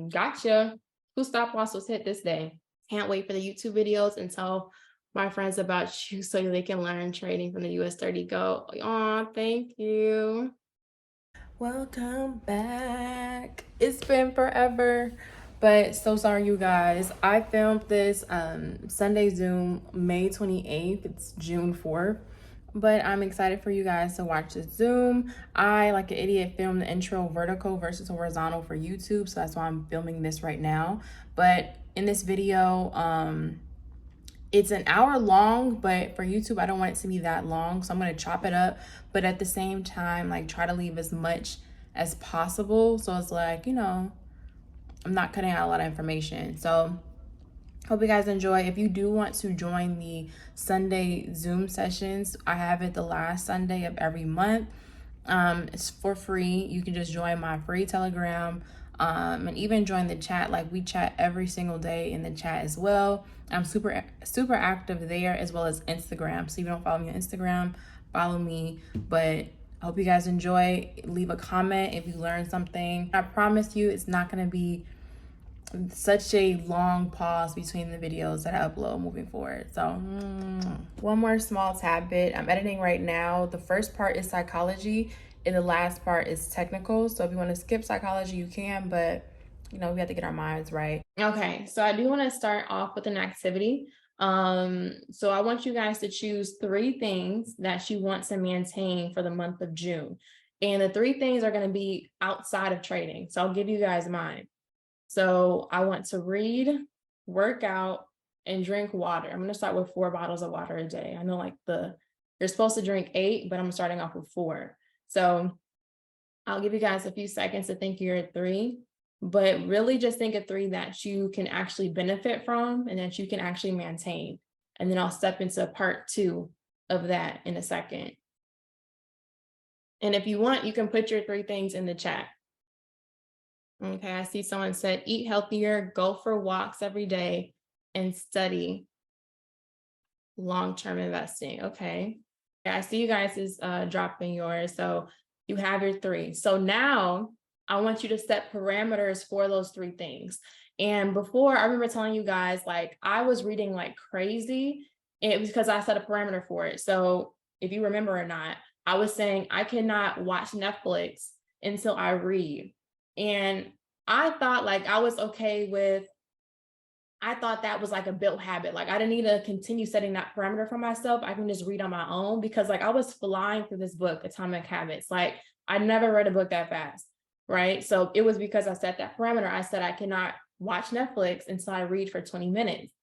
Gotcha. Whose stop loss was hit this day? Can't wait for the YouTube videos and tell my friends about you so they can learn trading from the US 30 Go. Aw, thank you. Welcome back. It's been forever, but so sorry, you guys. I filmed this Sunday Zoom May 28th. It's June 4th, but I'm excited for you guys to watch this Zoom. I, like an idiot, filmed the intro vertical versus horizontal for YouTube, so that's why I'm filming this right now. But in this video, it's an hour long, but for YouTube, I don't want it to be that long. So I'm going to chop it up, but at the same time, like try to leave as much as possible. So it's like, I'm not cutting out a lot of information. So hope you guys enjoy. If you do want to join the Sunday Zoom sessions, I have it the last Sunday of every month. It's for free. You can just join my free Telegram, and even join the chat. Like, we chat every single day in the chat as well. I'm super active there, as well as Instagram. So if you don't follow me on Instagram, follow me. But I hope you guys enjoy. Leave a comment if you learned something. I promise you it's not going to be such a long pause between the videos that I upload moving forward. So one more small tad bit. I'm editing right now. The first part is psychology and the last part is technical. So if you want to skip psychology, you can, but we have to get our minds right. Okay, so I do want to start off with an activity. So I want you guys to choose 3 things that you want to maintain for the month of June. And the 3 things are going to be outside of trading. So I'll give you guys mine. So I want to read, work out, and drink water. I'm going to start with 4 bottles of water a day. I know you're supposed to drink 8, but I'm starting off with 4. So I'll give you guys a few seconds to think of your 3, but really just think of 3 that you can actually benefit from and that you can actually maintain. And then I'll step into part 2 of that in a second. And if you want, you can put your 3 things in the chat. Okay, I see someone said, eat healthier, go for walks every day, and study long-term investing. Okay. Yeah, I see you guys is dropping yours. So you have your 3. So now I want you to set parameters for those 3 things. And before, I remember telling you guys, like, I was reading like crazy. It was because I set a parameter for it. So if you remember or not, I was saying I cannot watch Netflix until I read. And I thought like I was okay with, I thought that was like a built habit. Like, I didn't need to continue setting that parameter for myself. I can just read on my own, because like I was flying through this book, Atomic Habits. Like, I never read a book that fast, right? So it was because I set that parameter. I said I cannot watch Netflix until I read for 20 minutes.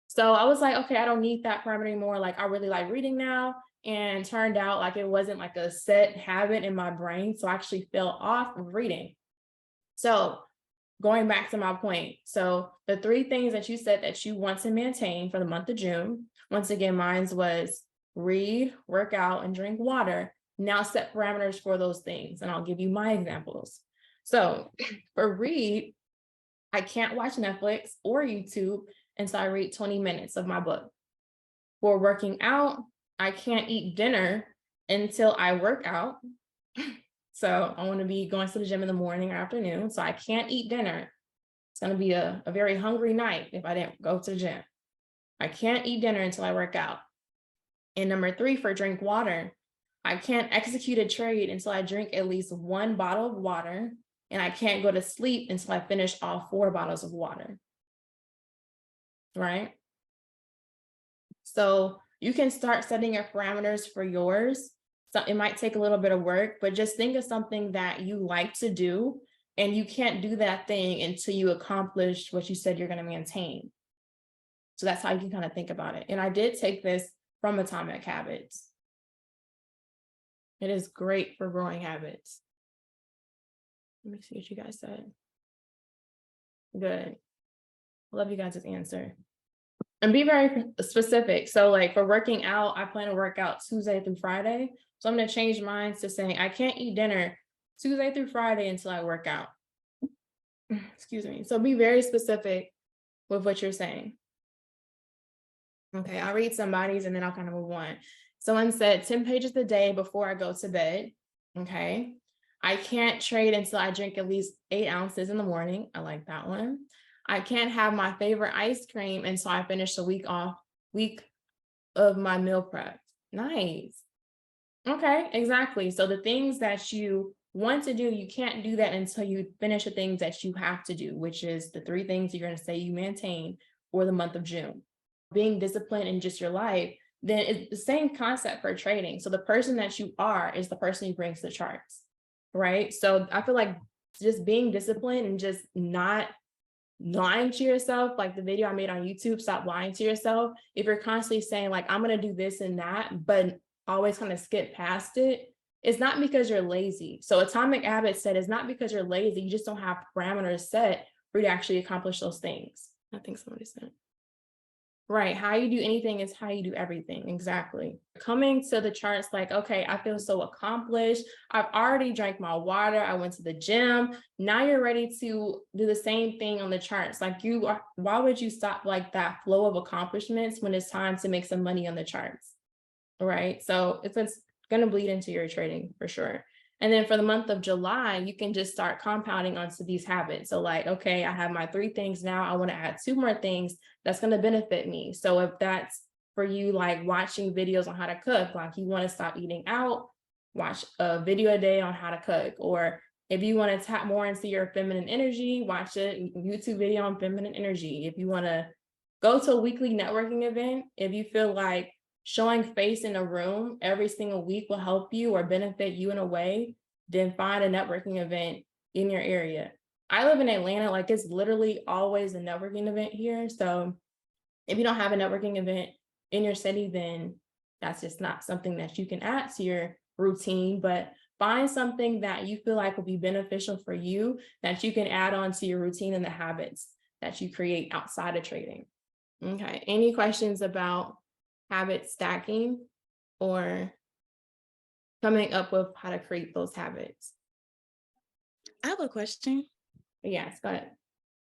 So I was like, okay, I don't need that parameter anymore. Like, I really like reading now. And turned out like it wasn't like a set habit in my brain. So I actually fell off of reading. So going back to my point. So the 3 things that you said that you want to maintain for the month of June, once again, mine was read, work out, and drink water. Now set parameters for those things, and I'll give you my examples. So for read, I can't watch Netflix or YouTube until I read 20 minutes of my book. For working out, I can't eat dinner until I work out. So I want to be going to the gym in the morning or afternoon. So I can't eat dinner. It's going to be a very hungry night if I didn't go to the gym. I can't eat dinner until I work out. And number 3, for drink water, I can't execute a trade until I drink at least 1 bottle of water. And I can't go to sleep until I finish all 4 bottles of water. Right? So you can start setting your parameters for yours. So it might take a little bit of work, but just think of something that you like to do, and you can't do that thing until you accomplish what you said you're going to maintain. So that's how you can kind of think about it. And I did take this from Atomic Habits. It is great for growing habits. Let me see what you guys said. Good. I love you guys' answer. And be very specific. So like for working out, I plan to work out Tuesday through Friday. So I'm going to change mine to saying I can't eat dinner Tuesday through Friday until I work out. Excuse me. So be very specific with what you're saying. Okay, I'll read somebody's and then I'll kind of move on. Someone said 10 pages a day before I go to bed. Okay. I can't trade until I drink at least 8 ounces in the morning. I like that one. I can't have my favorite ice cream until I finish a week of my meal prep. Nice. Okay, exactly. So the things that you want to do, you can't do that until you finish the things that you have to do, which is the three things you're going to say you maintain for the month of June. Being disciplined in just your life, then it's the same concept for trading. So the person that you are is the person who brings the charts, right? So I feel like just being disciplined and just not lying to yourself, like the video I made on YouTube, stop lying to yourself. If you're constantly saying like, I'm going to do this and that, but always kind of skip past it, it's not because you're lazy. So Atomic Habits said it's not because you're lazy, you just don't have parameters set for you to actually accomplish those things. I think somebody said. Right. How you do anything is how you do everything. Exactly. Coming to the charts like, okay, I feel so accomplished. I've already drank my water. I went to the gym. Now you're ready to do the same thing on the charts. Like you are, why would you stop like that flow of accomplishments when it's time to make some money on the charts? Right. So it's going to bleed into your trading for sure. And then for the month of July, you can just start compounding onto these habits. So like, okay, I have my 3 things now. I want to add 2 more things that's going to benefit me. So if that's for you, like watching videos on how to cook, like you want to stop eating out, watch a video a day on how to cook. Or if you want to tap more into your feminine energy, watch a YouTube video on feminine energy. If you want to go to a weekly networking event, if you feel like showing face in a room every single week will help you or benefit you in a way, then find a networking event in your area. I live in Atlanta, like it's literally always a networking event here. So if you don't have a networking event in your city, then that's just not something that you can add to your routine, but find something that you feel like will be beneficial for you that you can add on to your routine and the habits that you create outside of trading. Okay, any questions about habit stacking or coming up with how to create those habits? I have a question. Yes, go ahead.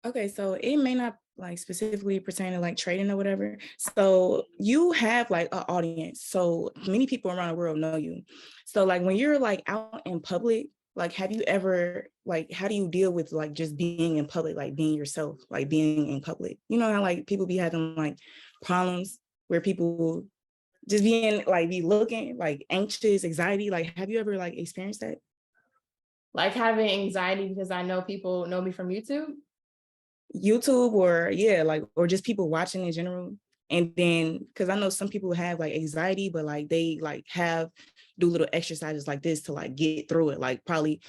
Okay, so it may not like specifically pertain to like trading or whatever. So you have like an audience. So many people around the world know you. So like when you're like out in public, like have you ever like how do you deal with like just being in public, like being yourself, like being in public? You know how like people be having like problems where people just being like be looking like anxious, anxiety. Like have you ever like experienced that? Like having anxiety because I know people know me from YouTube. YouTube or yeah, like or just people watching in general. And then because I know some people have like anxiety, but like they like have do little exercises like this to like get through it, like probably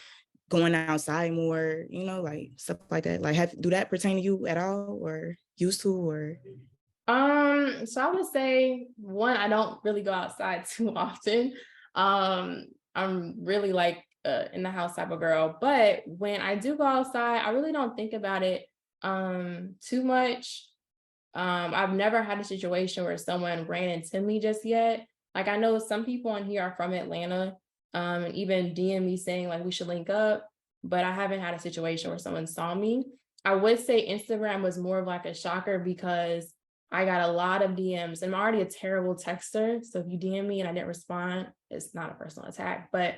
going outside more, you know, like stuff like that. Like have do that pertain to you at all or used to or So I would say one, I don't really go outside too often. I'm really like in the house type of girl, but when I do go outside, I really don't think about it too much. I've never had a situation where someone ran into me just yet. Like I know some people in here are from Atlanta, and even DM me saying like we should link up, but I haven't had a situation where someone saw me. I would say Instagram was more of like a shocker because I got a lot of DMs and I'm already a terrible texter. So if you DM me and I didn't respond, it's not a personal attack. But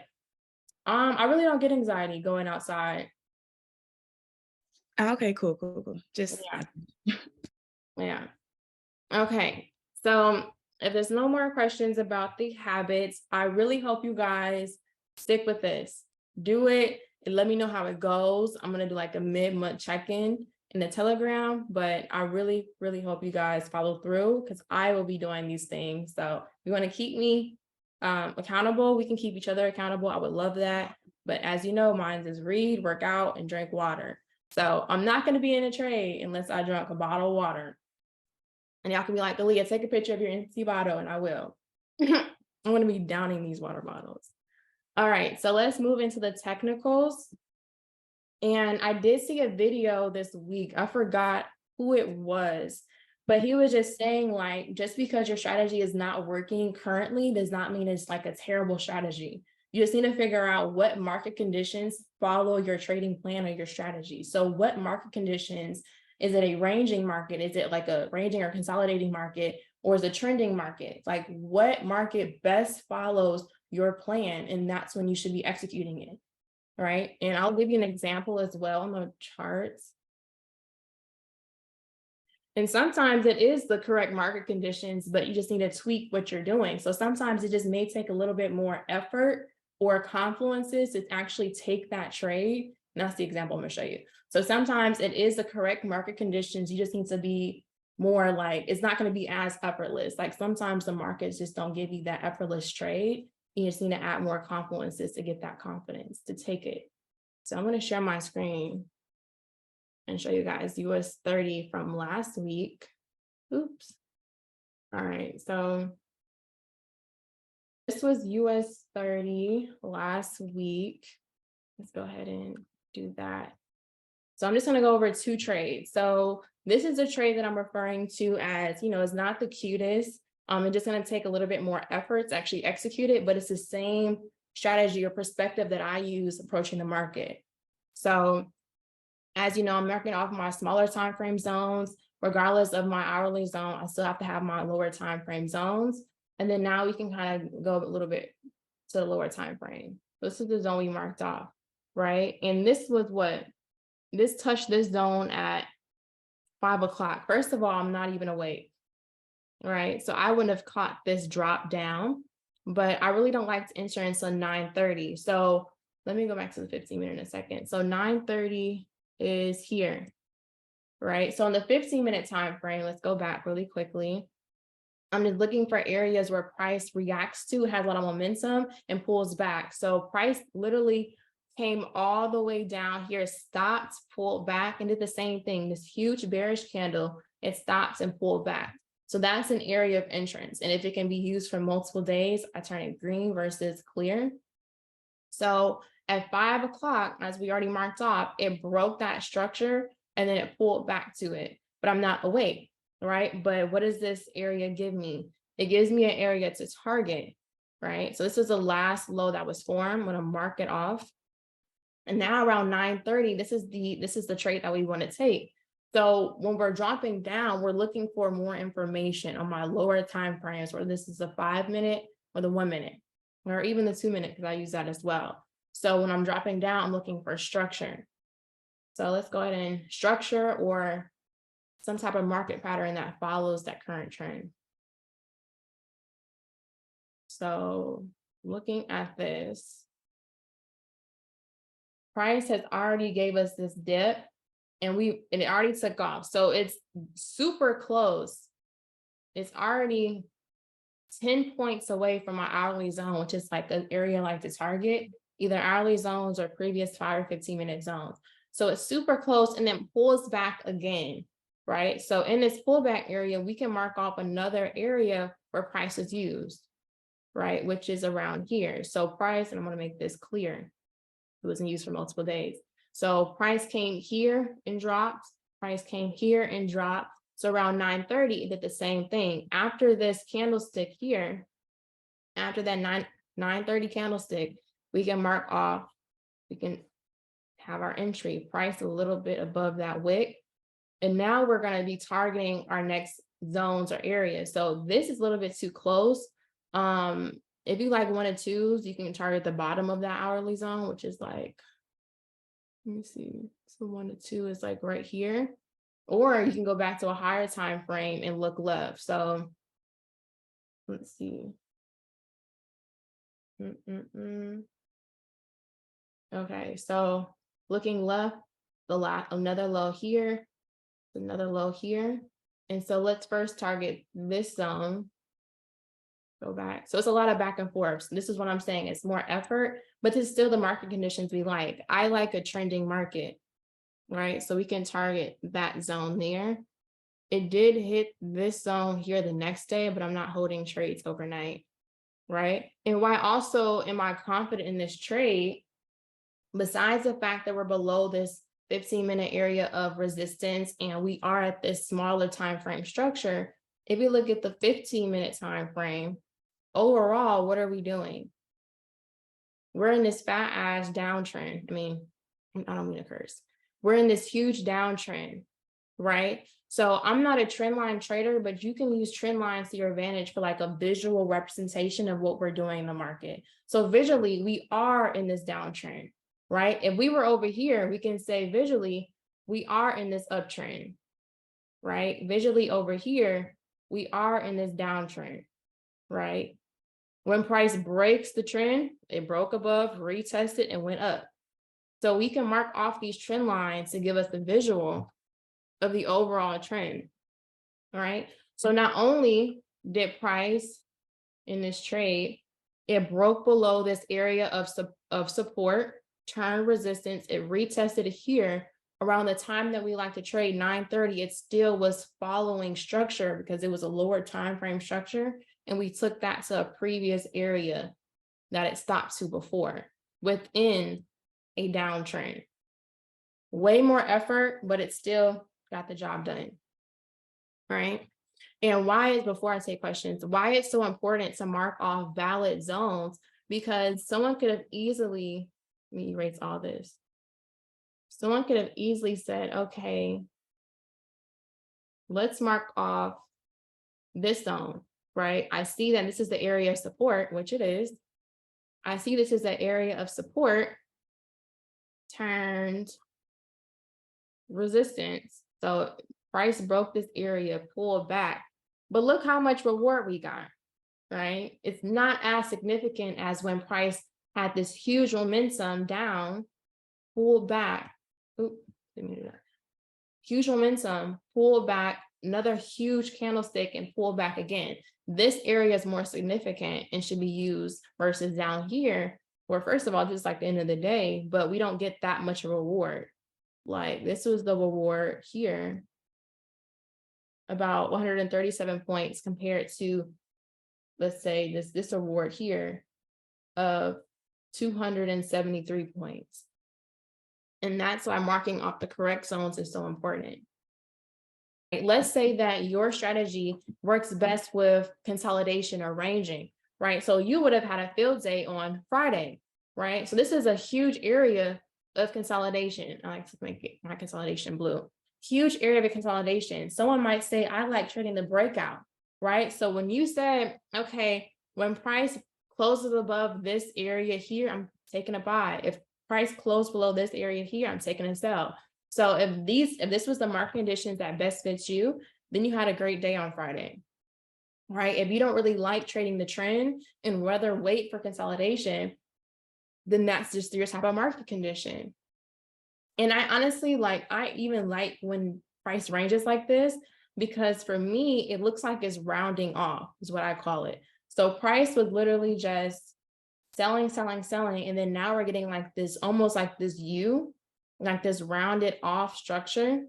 I really don't get anxiety going outside. okay, cool. Just Yeah, yeah. Okay, so if there's no more questions about the habits, I really hope you guys stick with this. Do it and let me know how it goes. I'm gonna do like a mid-month check-in in the Telegram, but I really, really hope you guys follow through because I will be doing these things. So if you want to keep me accountable, we can keep each other accountable. I would love that. But as you know, mine is read, work out, and drink water. So I'm not going to be in a trade unless I drink a bottle of water. And y'all can be like, Aaliyah, take a picture of your empty bottle, and I will. I'm going to be downing these water bottles. All right, so let's move into the technicals. And I did see a video this week. I forgot who it was, but he was just saying like, just because your strategy is not working currently does not mean it's like a terrible strategy. You just need to figure out what market conditions follow your trading plan or your strategy. So what market conditions, is it a ranging market? Is it like a ranging or consolidating market? Or is it a trending market? Like what market best follows your plan? And that's when you should be executing it. right? And I'll give you an example as well on the charts. And sometimes it is the correct market conditions, but you just need to tweak what you're doing. So sometimes it just may take a little bit more effort or confluences to actually take that trade. And that's the example I'm gonna show you. So sometimes it is the correct market conditions. You just need to be more like, it's not going to be as effortless. Like sometimes the markets just don't give you that effortless trade. You just need to add more confluences to get that confidence to take it. So I'm going to share my screen and show you guys US 30 from last week. Oops. All right, so this was US 30 last week. Let's go ahead and do that. So I'm just going to go over two trades. So this is a trade that I'm referring to as, it's not the cutest. It's just going to take a little bit more effort to actually execute it, but it's the same strategy or perspective that I use approaching the market. So as you know, I'm marking off my smaller time frame zones. Regardless of my hourly zone, I still have to have my lower time frame zones. And then now we can kind of go a little bit to the lower time frame. This is the zone we marked off, right? And this was what? This touched this zone at 5 o'clock. First of all, I'm not even awake, right? So I wouldn't have caught this drop down, but I really don't like to enter until 9:30. So let me go back to the 15-minute in a second. So 9:30 is here, right? So on the 15-minute time frame, let's go back really quickly. I'm just looking for areas where price reacts to, has a lot of momentum and pulls back. So price literally came all the way down here, stopped, pulled back, and did the same thing. This huge bearish candle, it stops and pulled back. So that's an area of entrance. And if it can be used for multiple days, I turn it green versus clear. So at 5 o'clock, as we already marked off, it broke that structure and then it pulled back to it, but I'm not awake, right? But what does this area give me? It gives me an area to target, right? So this is the last low that was formed. I'm going to mark it off. And now around 9:30, this is the trade that we want to take. So when we're dropping down, we're looking for more information on my lower time frames, where this is a 5-minute or the 1-minute, or even the 2-minute, because I use that as well. So when I'm dropping down, I'm looking for structure. So let's go ahead and structure or some type of market pattern that follows that current trend. So looking at this, price has already gave us this dip and it already took off. So it's super close. It's already 10 points away from my hourly zone, which is like an area like to target, either hourly zones or previous 5 or 15-minute zones. So it's super close and then pulls back again, right? So in this pullback area, we can mark off another area where price is used, right? Which is around here. So price, and I'm going to make this clear. It wasn't used for multiple days. So price came here and dropped. Price came here and dropped. So around 9:30, it did the same thing. After this candlestick here, after that 9:30 candlestick, we can mark off, we can have our entry price a little bit above that wick. And now we're going to be targeting our next zones or areas. So this is a little bit too close. If you like 1 and 2s, you can target the bottom of that hourly zone, which is like, let me see. So 1 to 2 is like right here. Or you can go back to a higher time frame and look left. So let's see. Okay, so looking left, another low here, another low here. And so let's first target this zone. Go back. So it's a lot of back and forth. This is what I'm saying. It's more effort, but this is still the market conditions we like. I like a trending market, right? So we can target that zone there. It did hit this zone here the next day, but I'm not holding trades overnight, right? And why also am I confident in this trade? Besides the fact that we're below this 15-minute area of resistance and we are at this smaller time frame structure, if you look at the 15-minute time frame, overall, what are we doing? We're in this fat ass downtrend. I mean, I don't mean to curse. We're in this huge downtrend, right? So I'm not a trend line trader, but you can use trend lines to your advantage for like a visual representation of what we're doing in the market. So visually, we are in this downtrend, right? If we were over here, we can say visually, we are in this uptrend, right? Visually over here, we are in this downtrend, right? When price breaks the trend, it broke above, retested, and went up. So we can mark off these trend lines to give us the visual of the overall trend, all right? So not only did price in this trade, it broke below this area of support, turned resistance, it retested here around the time that we like to trade 9:30. It still was following structure because it was a lower time frame structure, and we took that to a previous area that it stopped to before within a downtrend. Way more effort, but it still got the job done, right? And why is, before I take questions, why it's so important to mark off valid zones? Because someone could have easily, let me erase all this. Someone could have easily said, okay, let's mark off this zone, right? I see that this is the area of support, which it is. I see this is the area of support turned resistance. So price broke this area, pulled back. But look how much reward we got, right? It's not as significant as when price had this huge momentum down, pulled back. Oop, didn't mean to do that. Huge momentum, pulled back, another huge candlestick, and pull back again. This area is more significant and should be used versus down here, where first of all, just like the end of the day, but we don't get that much reward. Like this was the reward here, about 137 points compared to, let's say this award here of 273 points. And that's why marking off the correct zones is so important. Let's say that your strategy works best with consolidation or ranging, right? So you would have had a field day on Friday, right? So this is a huge area of consolidation. I like to make it my consolidation blue. Huge area of consolidation. Someone might say, I like trading the breakout, right? So when you said, okay, when price closes above this area here, I'm taking a buy. If price closed below this area here, I'm taking a sell. So if this was the market conditions that best fits you, then you had a great day on Friday, right? If you don't really like trading the trend and rather wait for consolidation, then that's just your type of market condition. And I honestly I even like when price ranges like this, because for me, it looks like it's rounding off is what I call it. So price was literally just selling, selling, selling. And then now we're getting like this, almost like this U, like this rounded off structure.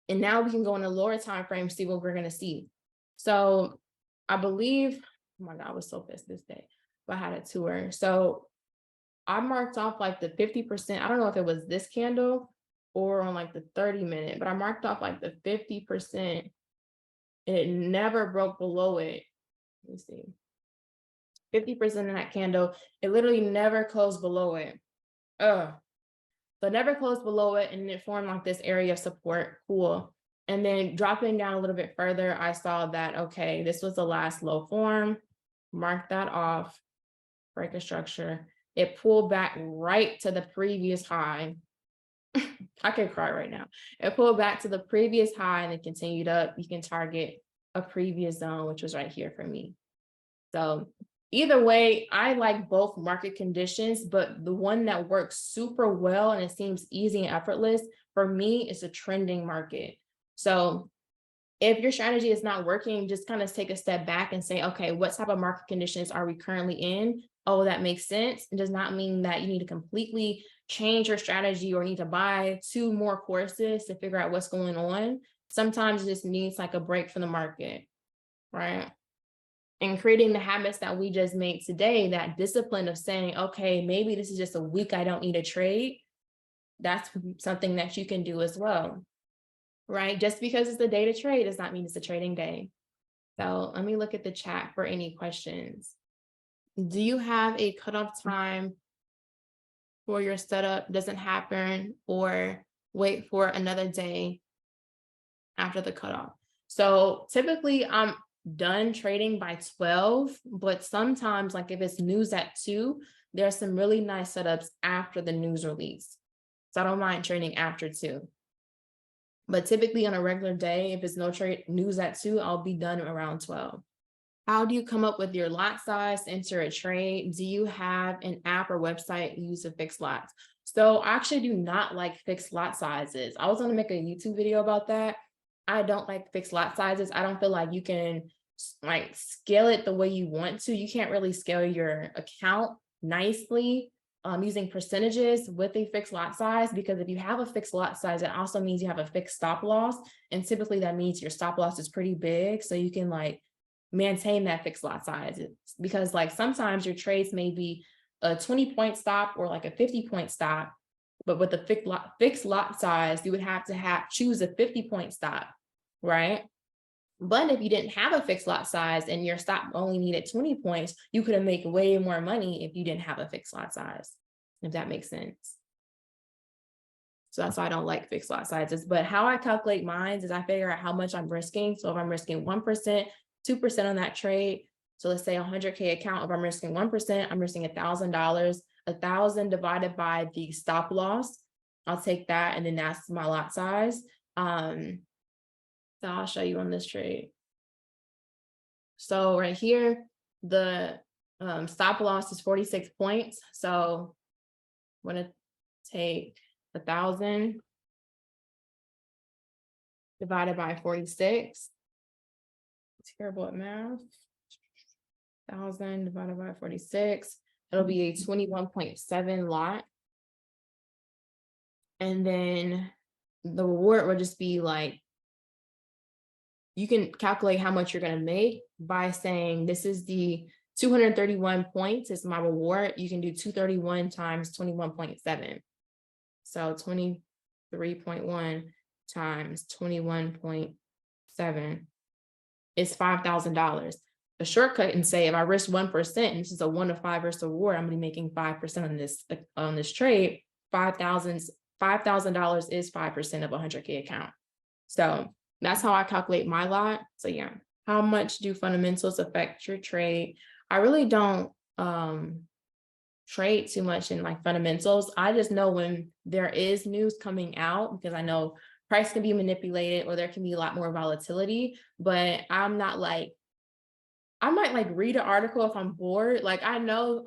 And now we can go in a lower time frame, see what we're going to see. So I believe, oh my God, I was so pissed this day, but I had a tour. So I marked off like the 50%. I don't know if it was this candle or on like the 30-minute, but I marked off like the 50%. And it never broke below it. Let me see. 50% in that candle. It literally never closed below it. So it never closed below it, and it formed like this area of support. Cool. And then dropping down a little bit further, I saw that, okay, this was the last low form. Mark that off, break a structure. It pulled back right to the previous high. I could cry right now. It pulled back to the previous high and it continued up. You can target a previous zone, which was right here for me. So either way, I like both market conditions, but the one that works super well and it seems easy and effortless for me is a trending market. So if your strategy is not working, just kind of take a step back and say, okay, what type of market conditions are we currently in? Oh, that makes sense. It does not mean that you need to completely change your strategy or need to buy 2 more courses to figure out what's going on. Sometimes it just needs like a break from the market, right? And creating the habits that we just made today, that discipline of saying, okay, maybe this is just a week I don't need to trade. That's something that you can do as well, right? Just because it's the day to trade does not mean it's a trading day. So let me look at the chat for any questions. Do you have a cutoff time for your setup doesn't happen, or wait for another day after the cutoff? So typically I'm done trading by 12, but sometimes like if it's news at 2, there's some really nice setups after the news release. So I don't mind trading after too. But typically on a regular day, if it's no trade news at 2, I'll be done around 12. How do you come up with your lot size to enter a trade? Do you have an app or website you use to fix lots? So I actually do not like fixed lot sizes. I was going to make a YouTube video about that. I don't like fixed lot sizes. I don't feel like you can like scale it the way you want to. You can't really scale your account nicely using percentages with a fixed lot size, because if you have a fixed lot size, it also means you have a fixed stop loss. And typically that means your stop loss is pretty big. So you can like maintain that fixed lot size. It's because like sometimes your trades may be a 20-point stop or like a 50-point stop, but with the fixed lot size, you would have to choose a 50-point stop, right? But if you didn't have a fixed lot size and your stop only needed 20 points, you could have made way more money if you didn't have a fixed lot size, if that makes sense. So that's why I don't like fixed lot sizes. But how I calculate mine is I figure out how much I'm risking. So if I'm risking 1%, 2% on that trade, so let's say 100K account, if I'm risking 1%, I'm risking $1,000, 1,000 divided by the stop loss. I'll take that, and then that's my lot size. So I'll show you on this trade. So right here, the stop loss is 46 points. So I'm going to take 1,000 divided by 46. Terrible at math. 1,000 divided by 46. It'll be a 21.7 lot. And then the reward will just be like, you can calculate how much you're going to make by saying this is the 231 points is my reward. You can do 231 times 21.7. So 23.1 times 21.7 is $5,000. A shortcut and say if I risk 1%, and this is a 1 to 5 risk reward, I'm going to be making 5% on this trade. $5,000 is 5% of a 100K account. So that's how I calculate my lot. So yeah, how much do fundamentals affect your trade? I really don't trade too much in like fundamentals. I just know when there is news coming out, because I know price can be manipulated or there can be a lot more volatility, but I'm not like, I might like read an article if I'm bored. Like I know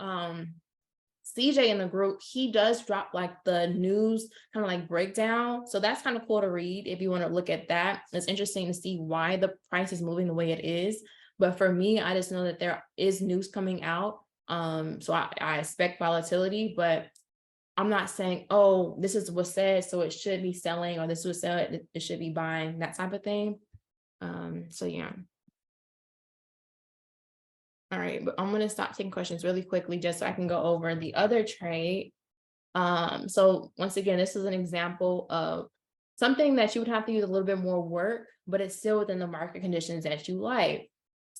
CJ in the group, he does drop like the news kind of like breakdown. So that's kind of cool to read if you want to look at that. It's interesting to see why the price is moving the way it is. But for me, I just know that there is news coming out. So I expect volatility, but I'm not saying, oh, this is what's said, so it should be selling, or this was said, it should be buying, that type of thing. So yeah. All right, but I'm gonna stop taking questions really quickly just so I can go over the other trade. So once again, this is an example of something that you would have to use a little bit more work, but it's still within the market conditions that you like.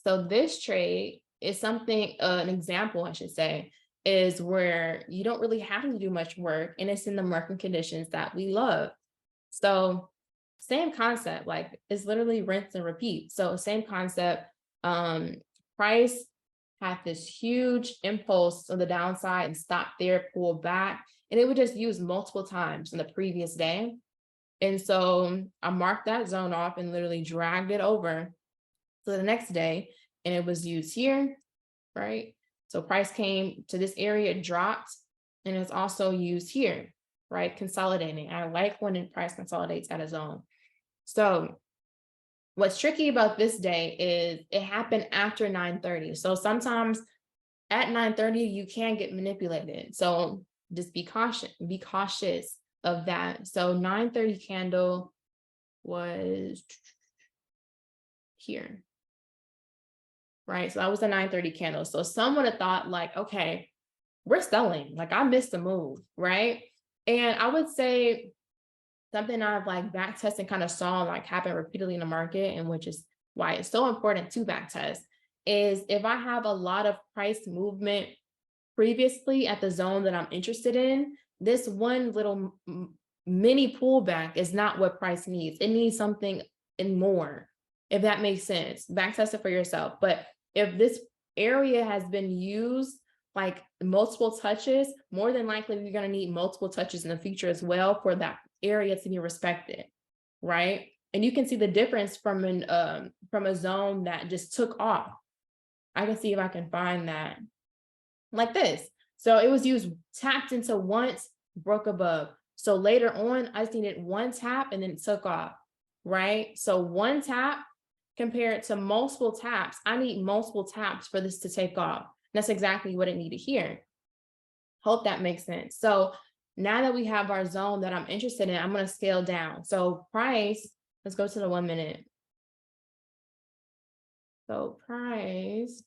So this trade is something, an example, I should say, is where you don't really have to do much work, and it's in the market conditions that we love. So same concept, like it's literally rinse and repeat. So same concept, price had this huge impulse on the downside and stopped there, pulled back, and it would just use multiple times in the previous day. And so I marked that zone off and literally dragged it over to the next day, and it was used here, right? So price came to this area, dropped, and it's also used here, right? Consolidating. I like when price consolidates at a zone. So what's tricky about this day is it happened after 9:30. So sometimes at 9:30, you can get manipulated. So just be cautious of that. So 9:30 candle was here, right? So that was the 9:30 candle. So someone would have thought like, okay, we're selling, like I missed the move, right? And I would say something I've like back tested kind of saw like happen repeatedly in the market, and which is why it's so important to back test, is if I have a lot of price movement previously at the zone that I'm interested in, this one little mini pullback is not what price needs. It needs something and more, if that makes sense. Back test it for yourself. But if this area has been used like multiple touches, more than likely we're going to need multiple touches in the future as well for that area to be respected, right? And you can see the difference from a zone that just took off. I can see if I can find that like this. So it was used, tapped into once, broke above. So later on, I just needed one tap and then it took off, right? So one tap compared to multiple taps, I need multiple taps for this to take off. That's exactly what it needed here. Hope that makes sense. So now that we have our zone that I'm interested in, I'm going to scale down. So price, let's go to the 1 minute. So price.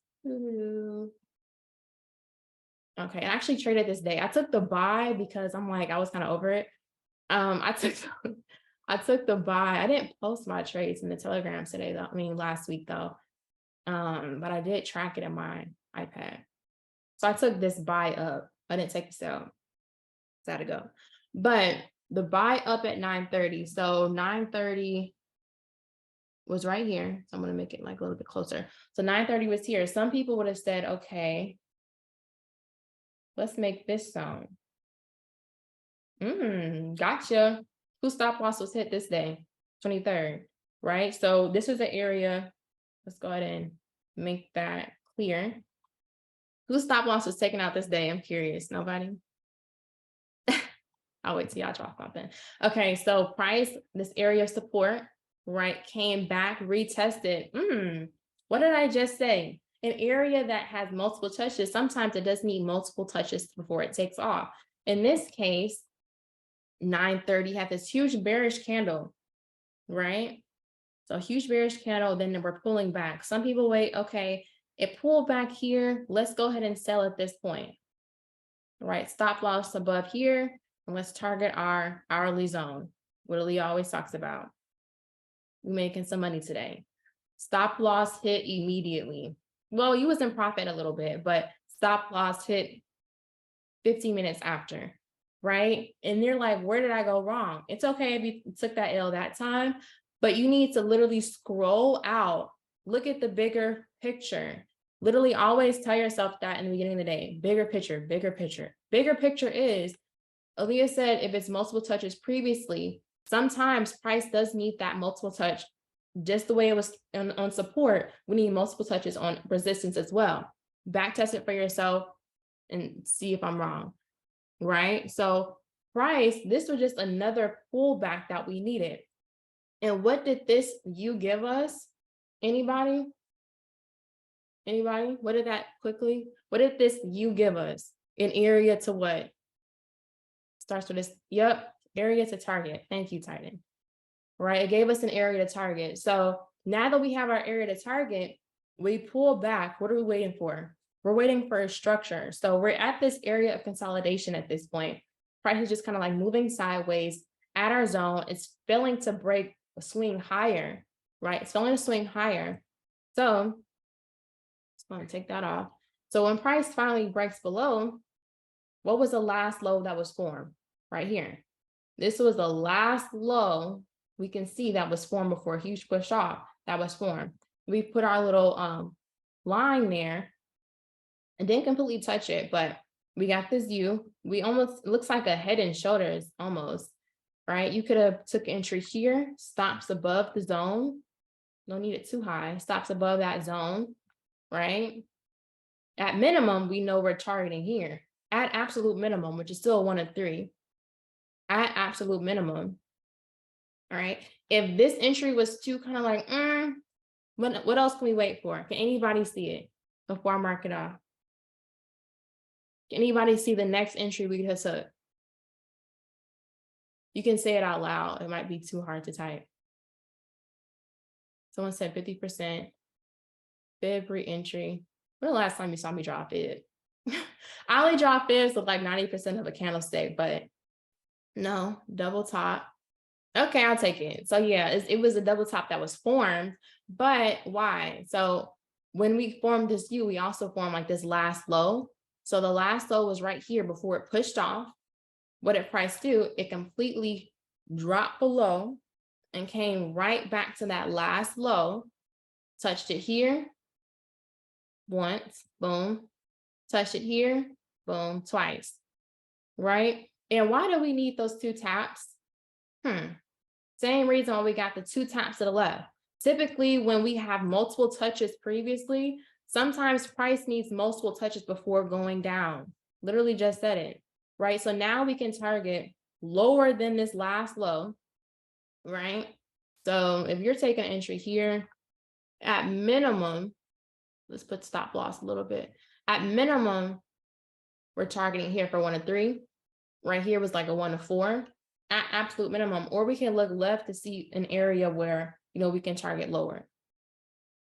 Okay, I actually traded this day. I took the buy because I'm like, I was kind of over it. I took I took the buy. I didn't post my trades in the Telegram today, though. I mean, last week though. But I did track it in my iPad. So I took this buy up. I didn't take the sell. It's had to go. But the buy up at 9:30. So 9:30 was right here. So I'm gonna make it like a little bit closer. So 9:30 was here. Some people would have said, okay, let's make this zone. Gotcha. Whose stop loss was hit this day? 23rd, right? So this was an area. Let's go ahead and make that clear. Whose stop loss was taken out this day? I'm curious. Nobody? I'll wait till y'all drop something. Okay, so price, this area of support, right, came back, retested. What did I just say? An area that has multiple touches, sometimes it does need multiple touches before it takes off. In this case, 9:30 had this huge bearish candle, right? So huge bearish candle, then we're pulling back. Some people wait, okay, it pulled back here. Let's go ahead and sell at this point, right? Stop loss above here, and let's target our hourly zone. What Lee always talks about. We're making some money today. Stop loss hit immediately. Well, you was in profit a little bit, but stop loss hit 15 minutes after, right? And they're like, where did I go wrong? It's okay if you took that L that time, but you need to literally scroll out, look at the bigger picture. Literally always tell yourself that in the beginning of the day, bigger picture, bigger picture. Bigger picture is, Aaliyah said, if it's multiple touches previously, sometimes price does need that multiple touch. Just the way it was on support, we need multiple touches on resistance as well. Back test it for yourself and see if I'm wrong, right? So price, this was just another pullback that we needed. And what did this U give us? Anybody? Anybody? What did that quickly? What did this U give us? An area to what? Starts with this, yep, area to target. Thank you, Titan. Right, it gave us an area to target. So now that we have our area to target, we pull back. What are we waiting for? We're waiting for a structure. So we're at this area of consolidation at this point. Price is just kind of like moving sideways at our zone. It's failing to break a swing higher, right? It's failing to swing higher. So it's going to take that off. So when price finally breaks below, what was the last low that was formed? Right here. This was the last low we can see that was formed before a huge push off that was formed. We put our little line there and didn't completely touch it, but we got this U. We almost, it looks like a head and shoulders almost, right? You could have took entry here, stops above the zone. Don't need it too high, stops above that zone, right? At minimum, we know we're targeting here. At absolute minimum, which is still 1 of 3. At absolute minimum. All right. If this entry was too kind of like, what else can we wait for? Can anybody see it before I mark it off? Can anybody see the next entry we just took? You can say it out loud. It might be too hard to type. Someone said 50%. Fib re-entry. When the last time you saw me draw a fib? I only draw fibs with like 90% of a candlestick, but no, double top. Okay, I'll take it. So yeah, it was a double top that was formed, but why? So when we formed this U, we also formed like this last low. So the last low was right here before it pushed off. What did price do? It completely dropped below and came right back to that last low, touched it here once, boom, touch it here, boom, twice, right? And why do we need those 2 taps? Same reason why we got the 2 taps to the left. Typically, when we have multiple touches previously, sometimes price needs multiple touches before going down. Literally just said it, right? So now we can target lower than this last low, right? So if you're taking an entry here, at minimum, let's put stop loss a little bit. At minimum, we're targeting here for 1 to 3. Right here was like a 1 to 4 at absolute minimum, or we can look left to see an area where, we can target lower,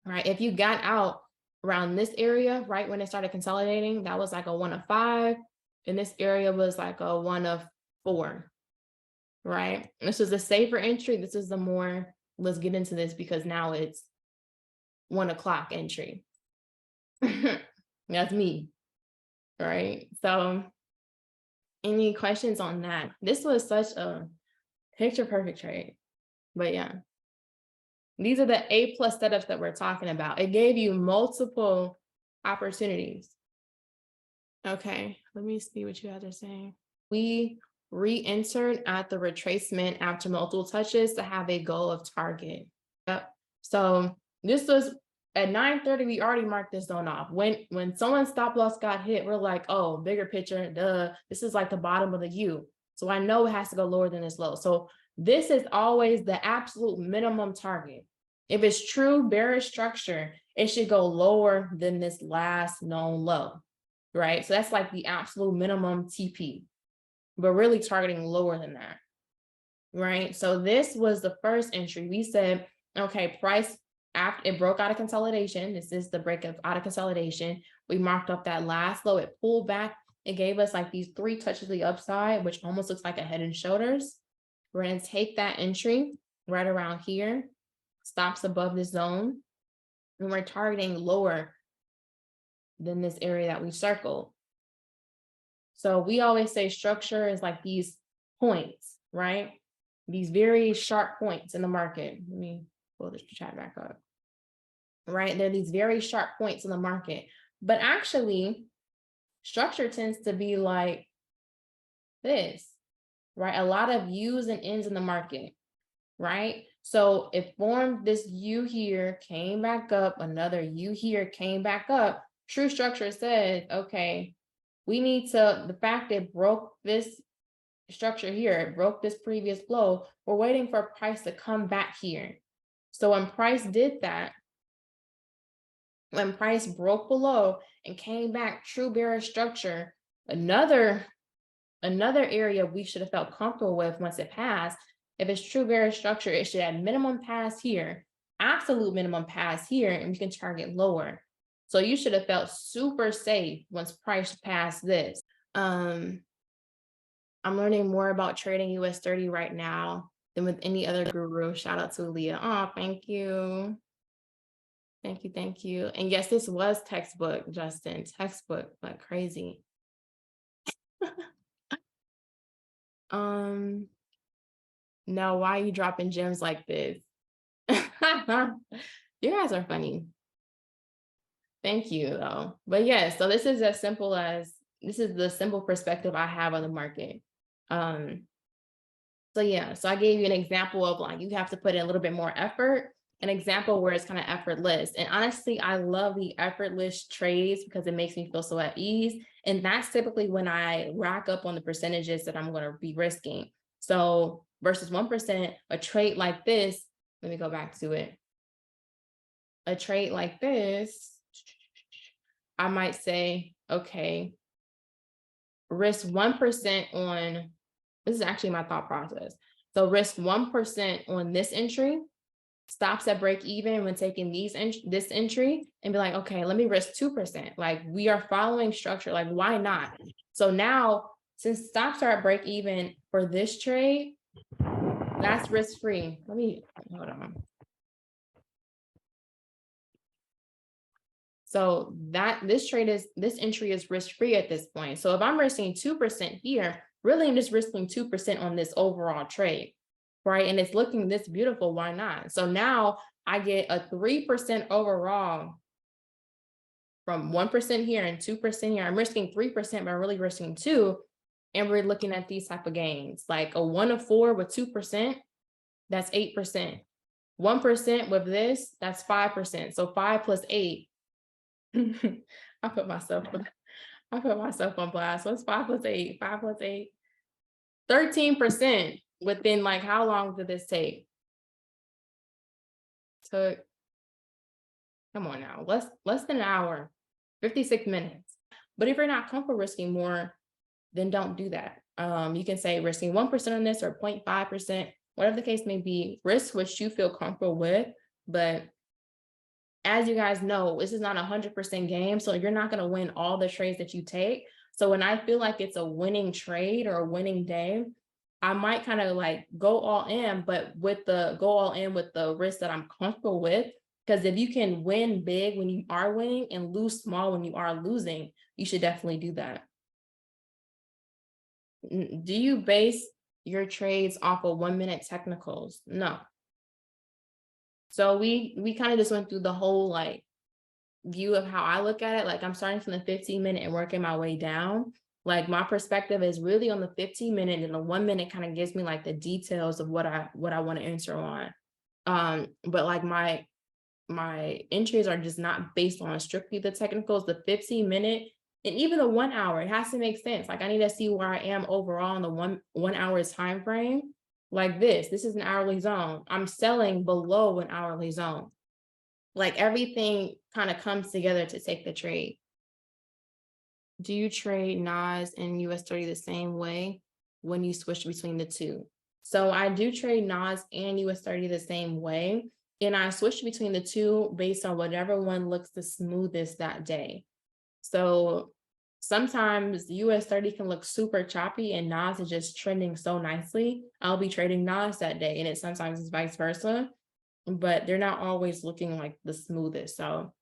right? If you got out around this area, right, when it started consolidating, that was like a 1 to 5. And this area was like a 1 to 4, right? This is a safer entry. This is the more, let's get into this because now it's 1 o'clock entry. That's me, right? So any questions on that? This was such a picture perfect trade, but yeah, these are the A+ setups that we're talking about. It gave you multiple opportunities. Okay, let me see what you guys are saying. We re-entered at the retracement after multiple touches to have a goal of target. Yep. So this was at 9:30. We already marked this zone off. When someone's stop loss got hit, we're like, oh, bigger picture, duh. This is like the bottom of the U. So I know it has to go lower than this low. So this is always the absolute minimum target. If it's true bearish structure, it should go lower than this last known low, right? So that's like the absolute minimum TP, but really targeting lower than that, right? So this was the first entry. We said, okay, price after it broke out of consolidation. This is the break out of consolidation. We marked up that last low. It pulled back. It gave us like these 3 touches of the upside, which almost looks like a head and shoulders. We're going to take that entry right around here, stops above this zone, and we're targeting lower than this area that we circled. So we always say structure is like these points, right? These very sharp points in the market. Let me pull this chat back up. Right? There are these very sharp points in the market. But actually, structure tends to be like this, right? A lot of U's and N's in the market, right? So it formed this U here, came back up, another U here, came back up. True structure said, okay, we need to, the fact it broke this structure here, it broke this previous low, we're waiting for price to come back here. So when price did that, when price broke below and came back, true bearish structure, another area we should have felt comfortable with once it passed. If it's true bearish structure, it should at minimum pass here, absolute minimum pass here, and we can target lower. So you should have felt super safe once price passed this. I'm learning more about trading US 30 right now than with any other guru. Shout out to Leah. Oh, thank you. Thank you, thank you. And yes, this was textbook, Justin, textbook, but crazy. No, why are you dropping gems like this? You guys are funny. Thank you, though. But yeah, so this is as simple as, this is the simple perspective I have on the market. So yeah, so I gave you an example of like, you have to put in a little bit more effort, an example where it's kind of effortless. And honestly, I love the effortless trades because it makes me feel so at ease. And that's typically when I rack up on the percentages that I'm going to be risking. So versus 1%, a trade like this, let me go back to it. A trade like this, I might say, okay, risk 1% on, this is actually my thought process. So risk 1% on this entry, stops at break even when taking this entry, and be like, okay, let me risk 2%. Like we are following structure, like why not? So now, since stops are at break even for this trade, that's risk free. Let me, hold on. So this entry is risk free at this point. So if I'm risking 2% here, really I'm just risking 2% on this overall trade, right? And it's looking this beautiful, why not? So now I get a 3% overall from 1% here and 2% here. I'm risking 3%, but I'm really risking 2. And we're looking at these type of gains, like a 1 of 4 with 2%, that's 8%. 1% with this, that's 5%. So 5 plus 8. I put myself on blast. What's 5 plus 8? 5 plus 8. 13% within, like, how long did this take? Took, come on now, less than an hour, 56 minutes. But if you're not comfortable risking more, then don't do that. You can say risking 1% on this or 0.5%, whatever the case may be, risk what you feel comfortable with. But as you guys know, this is not a 100% game, so you're not going to win all the trades that you take. So when I feel like it's a winning trade or a winning day, I might kind of like go all in, but go all in with the risk that I'm comfortable with. Because if you can win big when you are winning and lose small when you are losing, you should definitely do that. Do you base your trades off of 1-minute technicals? No. So we kind of just went through the whole like view of how I look at it. Like I'm starting from the 15-minute and working my way down. Like my perspective is really on the 15-minute, and the 1-minute kind of gives me like the details of what I want to enter on. But like my entries are just not based on strictly the technicals. The 15-minute and even the 1 hour, it has to make sense. Like I need to see where I am overall in the one hour time frame. Like this is an hourly zone. I'm selling below an hourly zone. Like everything kind of comes together to take the trade. Do you trade NAS and US30 the same way when you switch between the two? So I do trade NAS and US30 the same way. And I switch between the two based on whatever one looks the smoothest that day. So sometimes US30 can look super choppy and NAS is just trending so nicely. I'll be trading NAS that day, and sometimes it's vice versa, but they're not always looking like the smoothest. So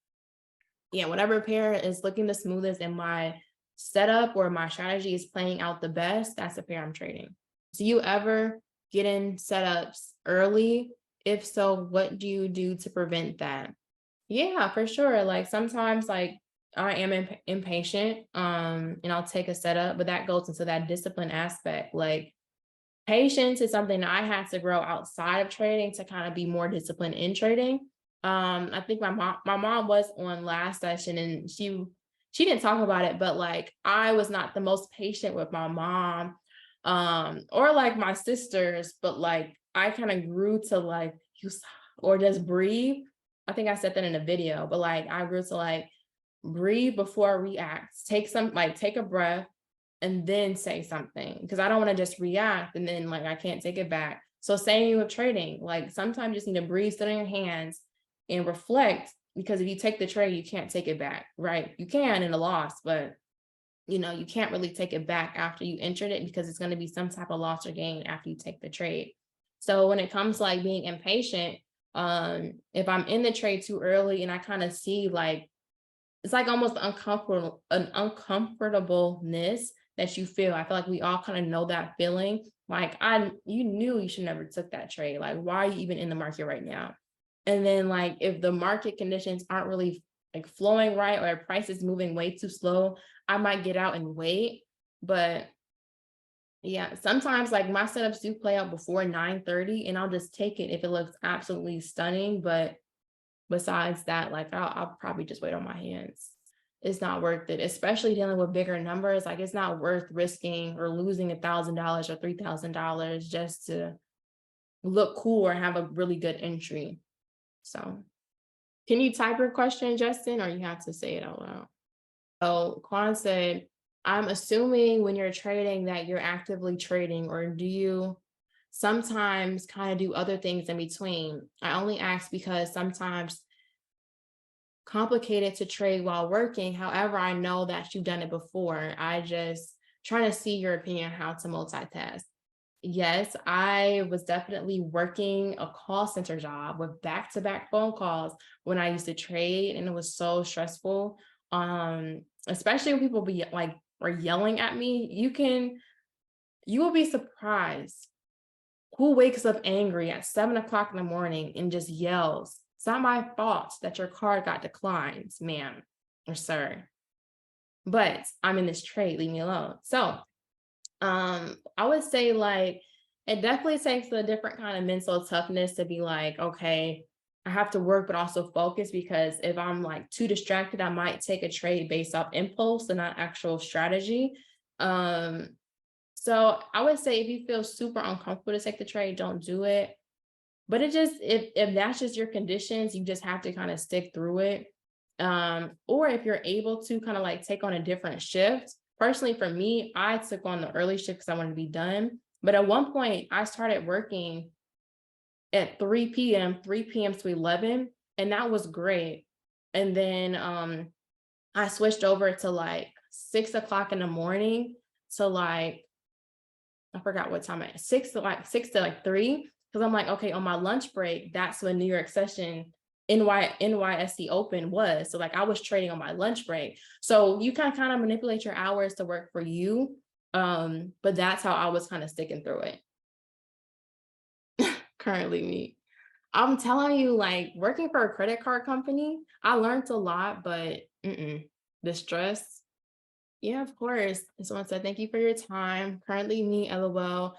yeah, whatever pair is looking the smoothest and my setup or my strategy is playing out the best, that's the pair I'm trading. Do you ever get in setups early? If so, what do you do to prevent that? Yeah, for sure. Like sometimes like I am impatient and I'll take a setup, but that goes into that discipline aspect. Like patience is something that I had to grow outside of trading to kind of be more disciplined in trading. I think my mom was on last session and she didn't talk about it, but like I was not the most patient with my mom or like my sisters, but like I kind of grew to like use or just breathe. I think I said that in a video, but like I grew to like breathe before I react, take a breath and then say something, because I don't want to just react and then like I can't take it back. So same with trading, like sometimes you just need to breathe, sit on your hands and reflect, because if you take the trade, you can't take it back, right? You can in a loss, but you can't really take it back after you entered it, because it's going to be some type of loss or gain after you take the trade. So when it comes to like being impatient, if I'm in the trade too early and I kind of see like, it's like almost an uncomfortableness that you feel. I feel like we all kind of know that feeling. Like you knew you should never took that trade. Like, why are you even in the market right now? And then like, if the market conditions aren't really like flowing right, or price is moving way too slow, I might get out and wait. But yeah, sometimes like my setups do play out before 9:30 and I'll just take it if it looks absolutely stunning. But besides that, like I'll probably just wait on my hands. It's not worth it, especially dealing with bigger numbers. Like it's not worth risking or losing $1,000 or $3,000 just to look cool or have a really good entry. So can you type your question, Justin, or you have to say it out loud? So Quan said, I'm assuming when you're trading that you're actively trading, or do you sometimes kind of do other things in between? I only ask because sometimes complicated to trade while working. However, I know that you've done it before. I just trying to see your opinion on how to multitask. Yes, I was definitely working a call center job with back-to-back phone calls when I used to trade, and it was so stressful. Especially when people were yelling at me. You will be surprised who wakes up angry at 7 o'clock in the morning and just yells. It's not my fault that your card got declined, ma'am. or sir, but I'm in this trade, leave me alone. So I would say like it definitely takes a different kind of mental toughness to be like, okay, I have to work but also focus, because if I'm like too distracted, I might take a trade based off impulse and not actual strategy. Um, so I would say if you feel super uncomfortable to take the trade, don't do it. But it just, if that's just your conditions, you just have to kind of stick through it. Or if you're able to kind of like take on a different shift. Personally, for me, I took on the early shift because I wanted to be done. But at one point, I started working at 3 p.m., 3 p.m. to 11, and that was great. And then I switched over to like 6 o'clock in the morning to like, I forgot what time at 6 to like 3. Because I'm like, okay, on my lunch break, that's when New York session NYSE open was. So like I was trading on my lunch break. So you can kind of manipulate your hours to work for you. But that's how I was kind of sticking through it. Currently me. I'm telling you, like working for a credit card company, I learned a lot, but the stress. Yeah, of course. And someone said, thank you for your time. Currently me, LOL.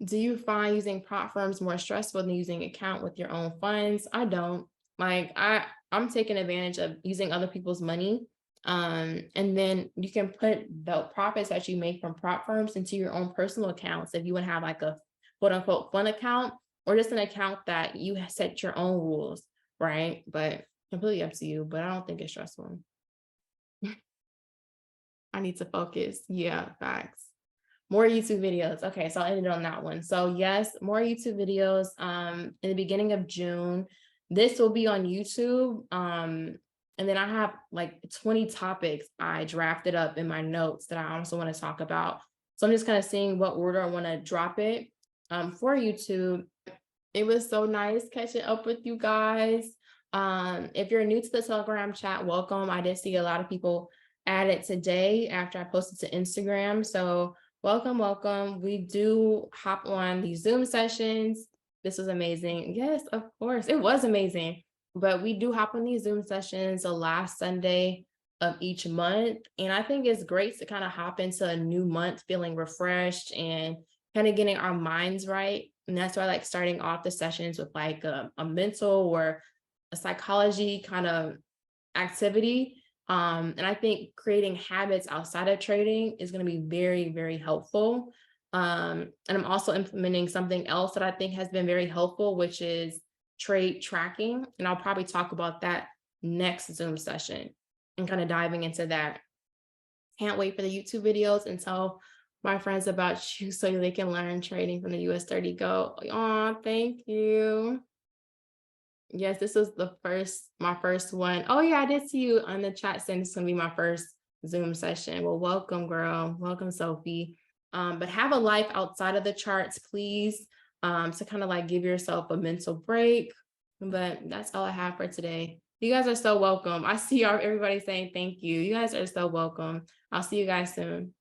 Do you find using prop firms more stressful than using account with your own funds? I don't. Like I'm taking advantage of using other people's money. And then you can put the profits that you make from prop firms into your own personal accounts if you want to have like a quote unquote fun account, or just an account that you set your own rules, right? But completely up to you. But I don't think it's stressful. I need to focus. Yeah, facts. More YouTube videos. Okay, so I ended on that one. So yes, more YouTube videos in the beginning of June. This will be on YouTube. And then I have like 20 topics I drafted up in my notes that I also want to talk about. So I'm just kind of seeing what order I want to drop it for YouTube. It was so nice catching up with you guys. If you're new to the Telegram chat, welcome. I did see a lot of people added today after I posted to Instagram. So welcome, welcome. We do hop on these Zoom sessions. This was amazing. Yes, of course. It was amazing. But we do hop on these Zoom sessions the last Sunday of each month. And I think it's great to kind of hop into a new month feeling refreshed and kind of getting our minds right. And that's why I like starting off the sessions with like a mental or a psychology kind of activity. And I think creating habits outside of trading is going to be very, very helpful. And I'm also implementing something else that I think has been very helpful, which is trade tracking. And I'll probably talk about that next Zoom session and kind of diving into that. Can't wait for the YouTube videos and tell my friends about you so they can learn trading from the US 30 Go. Oh, thank you. Yes, this was my first one. Oh yeah, I did see you on the chat saying this is gonna be my first Zoom session. Well, welcome, girl. Welcome, Sophie. But have a life outside of the charts, please. To kind of like give yourself a mental break. But that's all I have for today. You guys are so welcome. I see everybody saying thank you. You guys are so welcome. I'll see you guys soon.